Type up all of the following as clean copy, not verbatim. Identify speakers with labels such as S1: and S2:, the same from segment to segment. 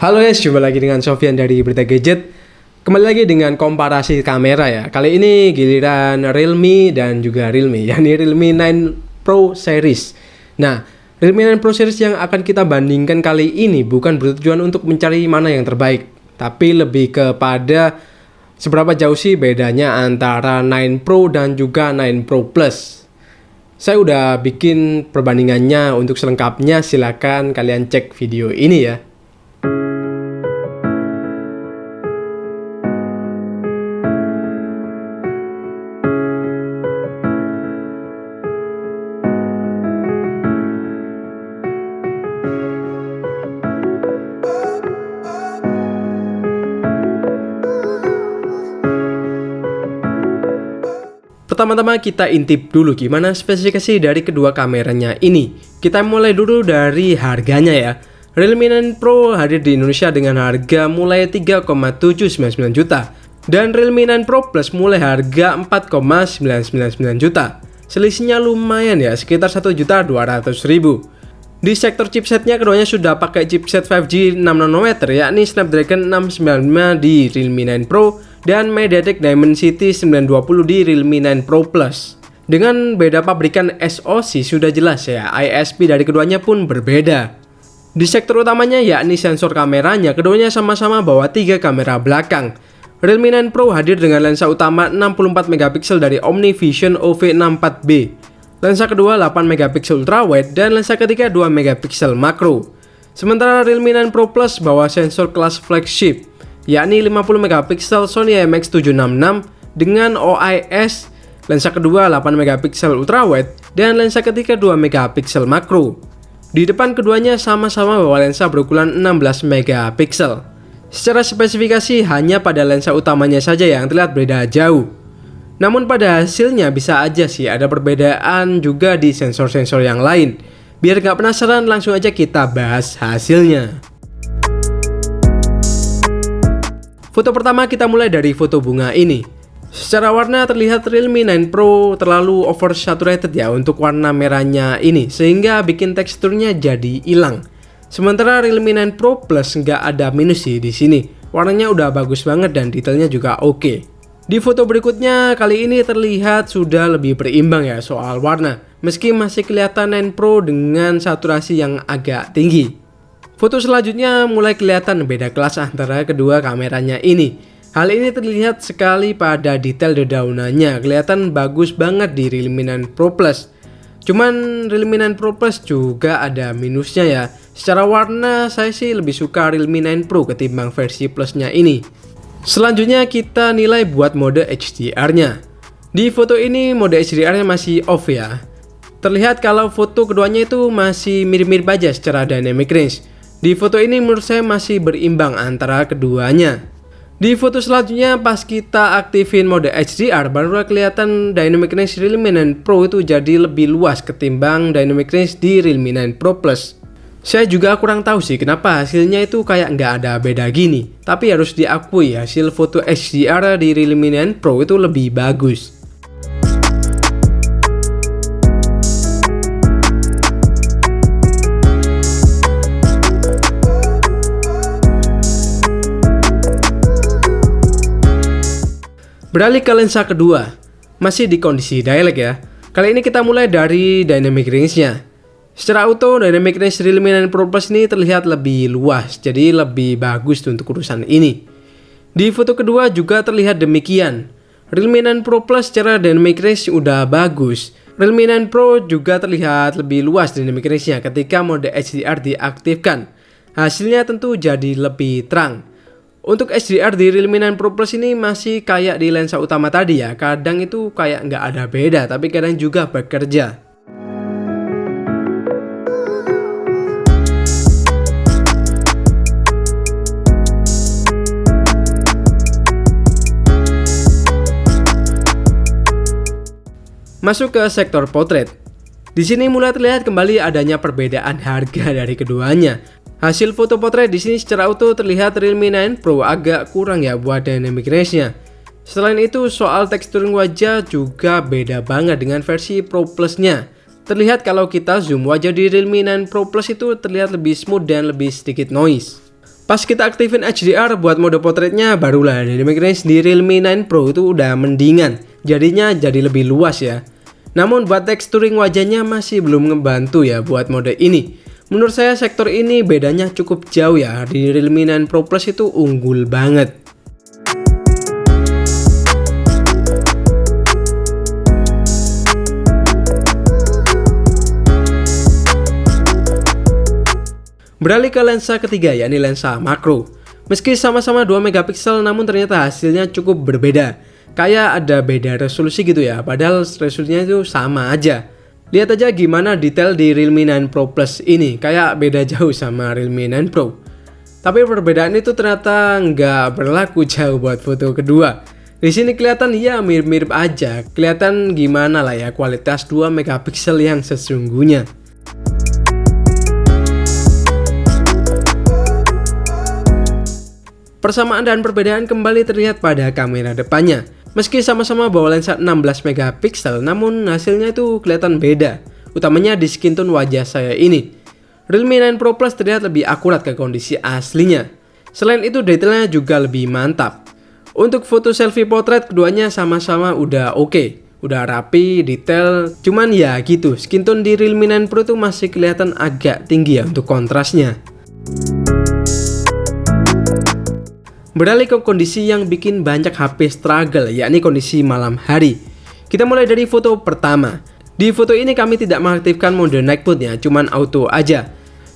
S1: Halo guys, jumpa lagi dengan Sofyan dari Berita Gadget. Kembali lagi dengan komparasi kamera ya. Kali ini giliran Realme dan juga Realme, yakni Realme 9 Pro Series. Nah, Realme 9 Pro Series yang akan kita bandingkan kali ini bukan bertujuan untuk mencari mana yang terbaik, tapi lebih kepada seberapa jauh sih bedanya antara 9 Pro dan juga 9 Pro Plus. Saya udah bikin perbandingannya, untuk selengkapnya silakan kalian cek video ini ya. Pertama-tama kita intip dulu gimana spesifikasi dari kedua kameranya ini. Kita mulai dulu dari harganya ya. Realme 9 Pro hadir di Indonesia dengan harga mulai 3,799 juta. Dan Realme 9 Pro Plus mulai harga 4,999 juta. Selisihnya lumayan ya, sekitar 1.200.000. Di sektor chipsetnya keduanya sudah pakai chipset 5G 6 nanometer yakni Snapdragon 695 di Realme 9 Pro dan MediaTek Dimensity 920 di Realme 9 Pro Plus. Dengan beda pabrikan SoC sudah jelas ya, ISP dari keduanya pun berbeda. Di sektor utamanya yakni sensor kameranya, keduanya sama-sama bawa 3 kamera belakang. Realme 9 Pro hadir dengan lensa utama 64 megapiksel dari OmniVision OV64B. Lensa kedua 8 megapiksel ultrawide dan lensa ketiga 2 megapiksel makro. Sementara Realme 9 Pro Plus bawa sensor kelas flagship yakni 50 megapiksel Sony IMX766 dengan OIS, lensa kedua 8 megapiksel ultrawide dan lensa ketiga 2 megapiksel makro. Di depan keduanya sama-sama bawa lensa berukuran 16 megapiksel. Secara spesifikasi hanya pada lensa utamanya saja yang terlihat beda jauh. Namun pada hasilnya bisa aja sih ada perbedaan juga di sensor-sensor yang lain. Biar gak penasaran, langsung aja kita bahas hasilnya. Foto pertama kita mulai dari foto bunga ini. Secara warna terlihat Realme 9 Pro terlalu oversaturated ya untuk warna merahnya ini, sehingga bikin teksturnya jadi hilang. Sementara Realme 9 Pro Plus nggak ada minus sih di sini. Warnanya udah bagus banget dan detailnya juga oke. Di foto berikutnya kali ini terlihat sudah lebih berimbang ya soal warna, meski masih kelihatan 9 Pro dengan saturasi yang agak tinggi. Foto selanjutnya mulai kelihatan beda kelas antara kedua kameranya ini. Hal ini terlihat sekali pada detail dedaunannya, kelihatan bagus banget di Realme 9 Pro Plus. Cuman Realme 9 Pro Plus juga ada minusnya ya. Secara warna saya sih lebih suka Realme 9 Pro ketimbang versi Plusnya ini. Selanjutnya kita nilai buat mode HDR-nya. Di foto ini mode HDR-nya masih off ya. Terlihat kalau foto keduanya itu masih mirip-mirip aja secara dynamic range. Di foto ini menurut saya masih berimbang antara keduanya. Di foto selanjutnya pas kita aktifin mode HDR baru kelihatan dynamic range Realme 9 Pro itu jadi lebih luas ketimbang dynamic range di Realme 9 Pro Plus. Saya juga kurang tahu sih kenapa hasilnya itu kayak nggak ada beda gini. Tapi harus diakui hasil foto HDR di Realme 9 Pro itu lebih bagus. Beralih ke lensa kedua, masih di kondisi dialog ya. Kali ini kita mulai dari dynamic range-nya. Secara auto, dynamic range Realme 9 Pro Plus ini terlihat lebih luas, jadi lebih bagus untuk urusan ini. Di foto kedua juga terlihat demikian. Realme 9 Pro Plus secara dynamic range udah bagus. Realme 9 Pro juga terlihat lebih luas dynamic range-nya ketika mode HDR diaktifkan. Hasilnya tentu jadi lebih terang. Untuk HDR di Realme 9 Pro Plus ini masih kayak di lensa utama tadi ya. Kadang itu kayak nggak ada beda, tapi kadang juga bekerja. Masuk ke sektor potret. Di sini mulai terlihat kembali adanya perbedaan harga dari keduanya. Hasil foto potret di sini secara auto terlihat Realme 9 Pro agak kurang ya buat dynamic range-nya. Selain itu soal teksturing wajah juga beda banget dengan versi Pro Plus-nya. Terlihat kalau kita zoom wajah di Realme 9 Pro Plus itu terlihat lebih smooth dan lebih sedikit noise. Pas kita aktifin HDR buat mode potretnya, barulah dynamic range di Realme 9 Pro itu udah mendingan, jadinya jadi lebih luas ya. Namun buat texturing wajahnya masih belum ngebantu ya buat mode ini. Menurut saya sektor ini bedanya cukup jauh ya, di Realme 9 Pro Plus itu unggul banget. Beralih ke lensa ketiga, yakni lensa makro. Meski sama-sama 2 megapiksel, namun ternyata hasilnya cukup berbeda. Kayak ada beda resolusi gitu ya, padahal resolusinya itu sama aja. Lihat aja gimana detail di Realme 9 Pro Plus ini, kayak beda jauh sama Realme 9 Pro. Tapi perbedaan itu ternyata nggak berlaku jauh buat foto kedua. Di sini kelihatan ya mirip-mirip aja, kelihatan gimana lah ya kualitas 2 megapiksel yang sesungguhnya. Persamaan dan perbedaan kembali terlihat pada kamera depannya. Meski sama-sama bawa lensa 16 megapiksel, namun hasilnya itu kelihatan beda, utamanya di skin tone wajah saya ini. Realme 9 Pro Plus terlihat lebih akurat ke kondisi aslinya. Selain itu detailnya juga lebih mantap. Untuk foto selfie potret keduanya sama-sama udah oke, udah rapi, detail. Cuman ya gitu, skin tone di Realme 9 Pro itu masih kelihatan agak tinggi ya untuk kontrasnya. Beralih ke kondisi yang bikin banyak HP struggle, yakni kondisi malam hari. Kita mulai dari foto pertama. Di foto ini kami tidak mengaktifkan mode night mode ya, cuman auto aja.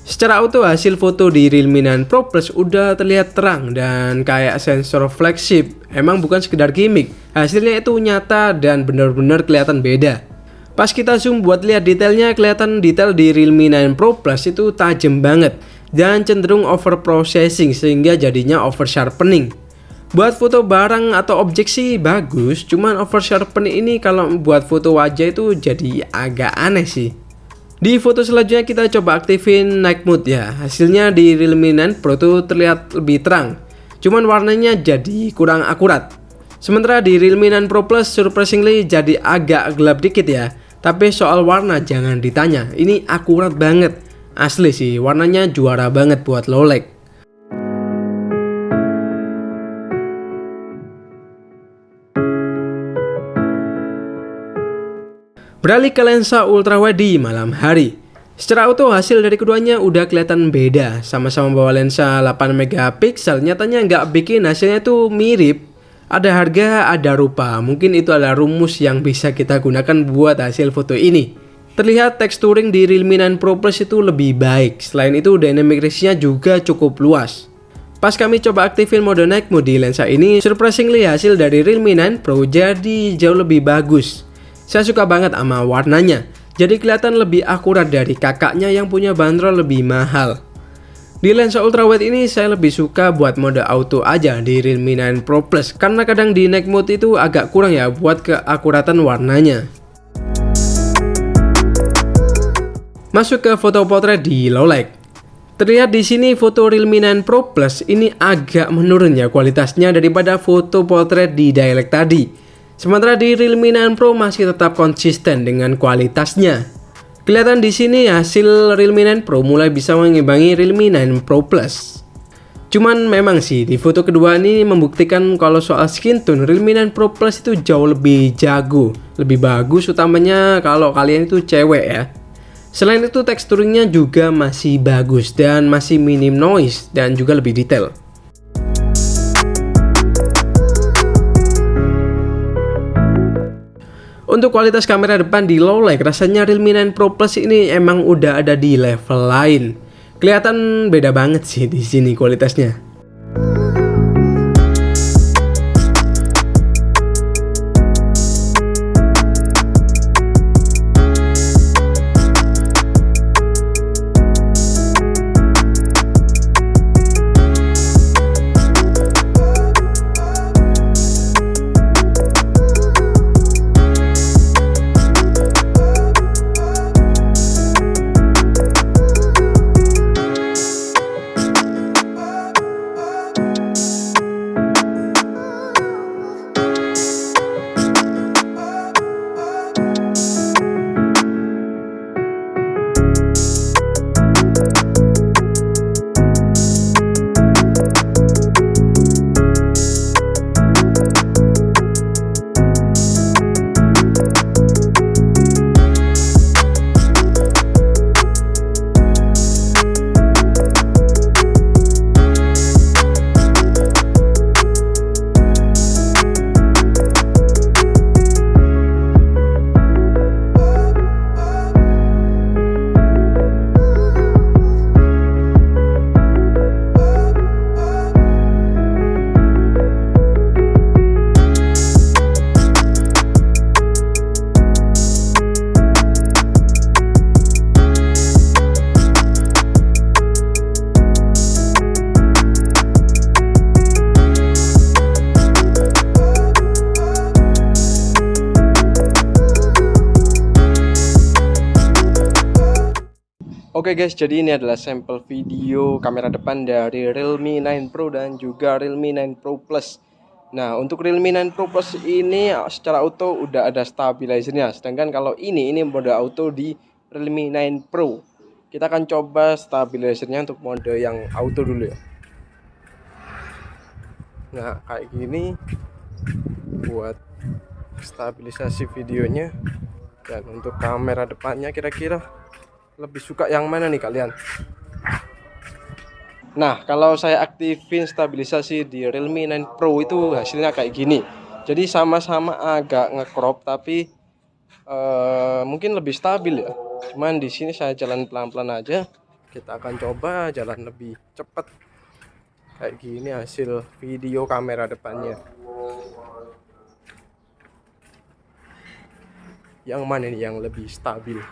S1: Secara auto hasil foto di Realme 9 Pro Plus udah terlihat terang dan kayak sensor flagship. Emang bukan sekedar gimmick, hasilnya itu nyata dan benar-benar kelihatan beda. Pas kita zoom buat lihat detailnya, kelihatan detail di Realme 9 Pro Plus itu tajam banget dan cenderung over processing sehingga jadinya over sharpening. Buat foto barang atau objek sih bagus, cuman over sharpening ini kalau buat foto wajah itu jadi agak aneh sih. Di foto selanjutnya kita coba aktifin night mode ya. Hasilnya di Realme 9 Pro itu terlihat lebih terang, cuman warnanya jadi kurang akurat. Sementara di Realme 9 Pro Plus surprisingly jadi agak gelap dikit ya. Tapi soal warna jangan ditanya, ini akurat banget. Asli sih, warnanya juara banget buat low light. Beralih ke lensa ultrawide di malam hari. Secara auto hasil dari keduanya udah kelihatan beda. Sama-sama bawa lensa 8 megapiksel, nyatanya nggak bikin hasilnya tuh mirip. Ada harga, ada rupa. Mungkin itu adalah rumus yang bisa kita gunakan buat hasil foto ini. Terlihat texturing di Realme 9 Pro Plus itu lebih baik. Selain itu dynamic range-nya juga cukup luas. Pas kami coba aktifin mode night mode di lensa ini, surprisingly hasil dari Realme 9 Pro jadi jauh lebih bagus. Saya suka banget sama warnanya. Jadi kelihatan lebih akurat dari kakaknya yang punya bandrol lebih mahal. Di lensa ultrawide ini saya lebih suka buat mode auto aja di Realme 9 Pro Plus, karena kadang di night mode itu agak kurang ya buat keakuratan warnanya. Masuk ke foto potret di low light. Terlihat di sini foto Realme 9 Pro Plus ini agak menurun ya kualitasnya daripada foto potret di direct tadi. Sementara di Realme 9 Pro masih tetap konsisten dengan kualitasnya. Kelihatan di sini hasil Realme 9 Pro mulai bisa mengimbangi Realme 9 Pro Plus. Cuman memang sih di foto kedua ini membuktikan kalau soal skin tone Realme 9 Pro Plus itu jauh lebih jago, lebih bagus, utamanya kalau kalian itu cewek ya. Selain itu teksturingnya juga masih bagus dan masih minim noise dan juga lebih detail. Untuk kualitas kamera depan di low light, rasanya Realme 9 Pro Plus ini emang udah ada di level lain. Kelihatan beda banget sih di sini kualitasnya. Oke guys, jadi ini adalah sampel video kamera depan dari Realme 9 Pro dan juga Realme 9 Pro Plus. Nah, untuk Realme 9 Pro Plus ini secara auto udah ada stabilizernya. Sedangkan kalau ini mode auto di Realme 9 Pro. Kita akan coba stabilizernya untuk mode yang auto dulu ya. Nah, kayak gini buat stabilisasi videonya. Dan untuk kamera depannya kira-kira lebih suka yang mana nih kalian? Nah, kalau saya aktifin stabilisasi di Realme 9 Pro itu hasilnya kayak gini. Jadi sama-sama agak nge-crop tapi mungkin lebih stabil ya. Cuman di sini saya jalan pelan-pelan aja. Kita akan coba jalan lebih cepat. Kayak gini hasil video kamera depannya. Yang mana nih yang lebih stabil?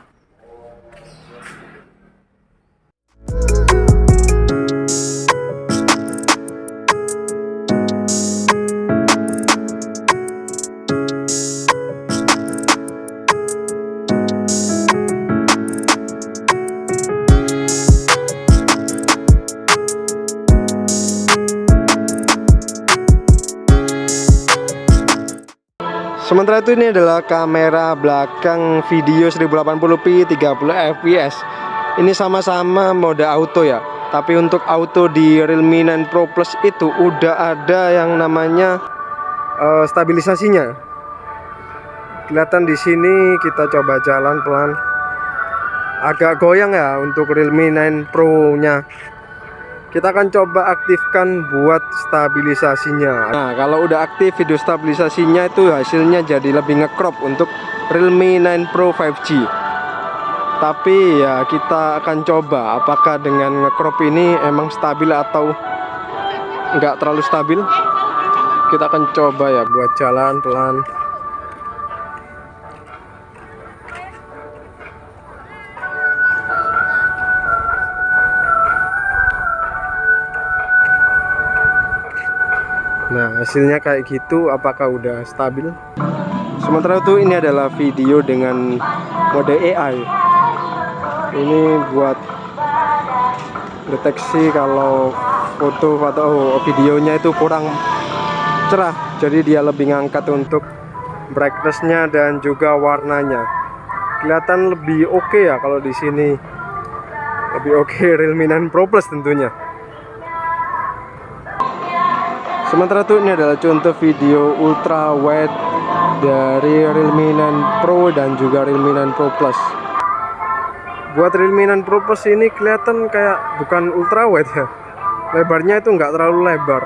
S1: Sementara itu ini adalah kamera belakang video 1080p 30 fps. Ini sama-sama mode auto ya. Tapi untuk auto di Realme 9 Pro Plus itu udah ada yang namanya stabilisasinya. Kelihatan di sini, kita coba jalan pelan. Agak goyang ya untuk Realme 9 Pro-nya. Kita akan coba aktifkan buat stabilisasinya. Nah, kalau udah aktif video stabilisasinya itu hasilnya jadi lebih nge-crop untuk Realme 9 Pro 5G. Tapi ya kita akan coba apakah dengan nge-crop ini emang stabil atau nggak terlalu stabil. Kita akan coba ya buat jalan pelan. Nah, hasilnya kayak gitu, apakah udah stabil? Sementara itu ini adalah video dengan mode AI. Ini buat deteksi kalau foto atau videonya itu kurang cerah, jadi dia lebih ngangkat untuk brightness-nya dan juga warnanya. Kelihatan lebih oke ya kalau di sini. Lebih oke Realme 9 Pro Plus tentunya. Sementara itu ini adalah contoh video ultra wide dari Realme 9 Pro dan juga Realme 9 Pro Plus. Buat Realme 9 Pro Plus ini kelihatan kayak bukan ultra wide ya. Lebarnya itu nggak terlalu lebar.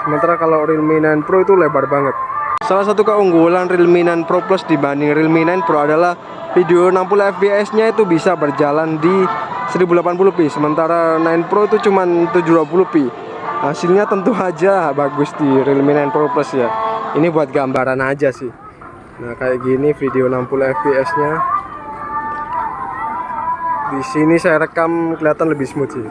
S1: Sementara kalau Realme 9 Pro itu lebar banget. Salah satu keunggulan Realme 9 Pro Plus dibanding Realme 9 Pro adalah video 60 fps-nya itu bisa berjalan di 1080p. Sementara 9 Pro itu cuma 720p. Hasilnya tentu aja bagus di Realme 9 Pro Plus ya. Ini buat gambaran aja sih. Nah, kayak gini video 60 fps-nya. Di sini saya rekam kelihatan lebih smooth sih.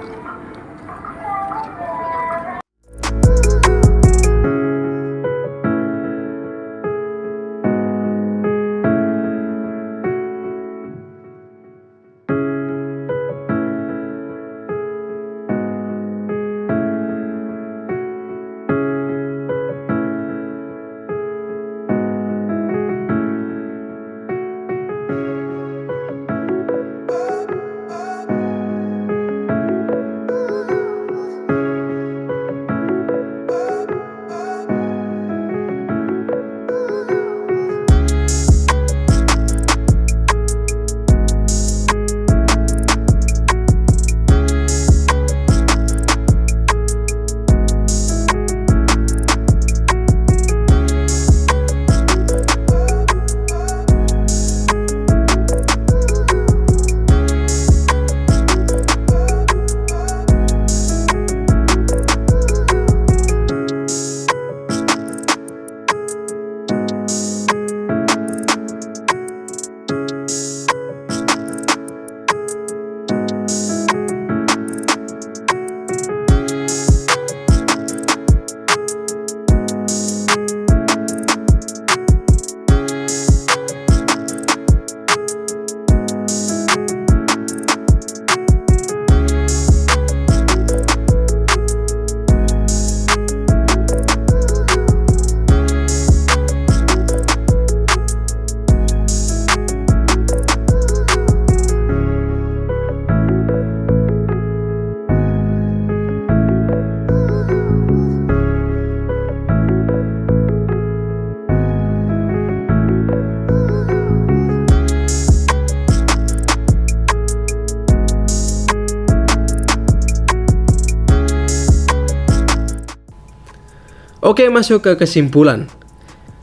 S1: Oke, masuk ke kesimpulan.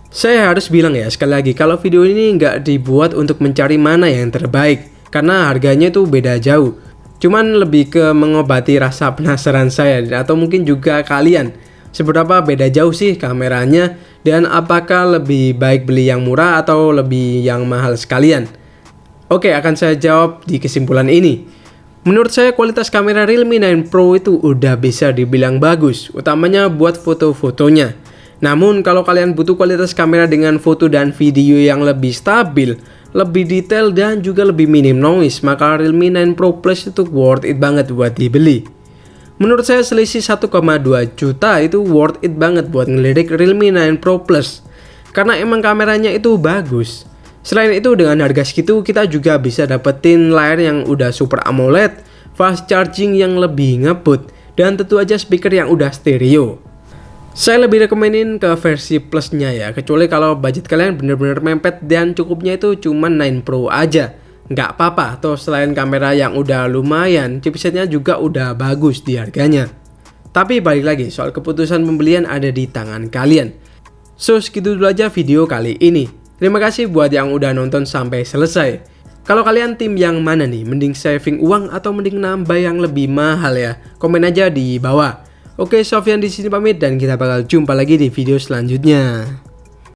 S1: Saya harus bilang ya sekali lagi, kalau video ini nggak dibuat untuk mencari mana yang terbaik, karena harganya tuh beda jauh. Cuman lebih ke mengobati rasa penasaran saya, atau mungkin juga kalian. Seberapa beda jauh sih kameranya, dan apakah lebih baik beli yang murah atau lebih yang mahal sekalian? Oke, akan saya jawab di kesimpulan ini. Menurut saya kualitas kamera Realme 9 Pro itu udah bisa dibilang bagus, utamanya buat foto-fotonya. Namun kalau kalian butuh kualitas kamera dengan foto dan video yang lebih stabil, lebih detail dan juga lebih minim noise, maka Realme 9 Pro Plus itu worth it banget buat dibeli. Menurut saya selisih 1,2 juta itu worth it banget buat ngelirik Realme 9 Pro Plus, karena emang kameranya itu bagus. Selain itu dengan harga segitu kita juga bisa dapetin layar yang udah Super AMOLED, fast charging yang lebih ngebut, dan tentu aja speaker yang udah stereo. Saya lebih rekomenin ke versi plusnya ya, kecuali kalau budget kalian bener-bener mepet dan cukupnya itu cuma 9 Pro aja. Nggak apa-apa, atau selain kamera yang udah lumayan, chipsetnya juga udah bagus di harganya. Tapi balik lagi, soal keputusan pembelian ada di tangan kalian. So, segitu dulu aja video kali ini. Terima kasih buat yang udah nonton sampai selesai. Kalau kalian tim yang mana nih, mending saving uang atau mending nambah yang lebih mahal ya? Komen aja di bawah. Oke, Sofyan di sini pamit dan kita bakal jumpa lagi di video selanjutnya.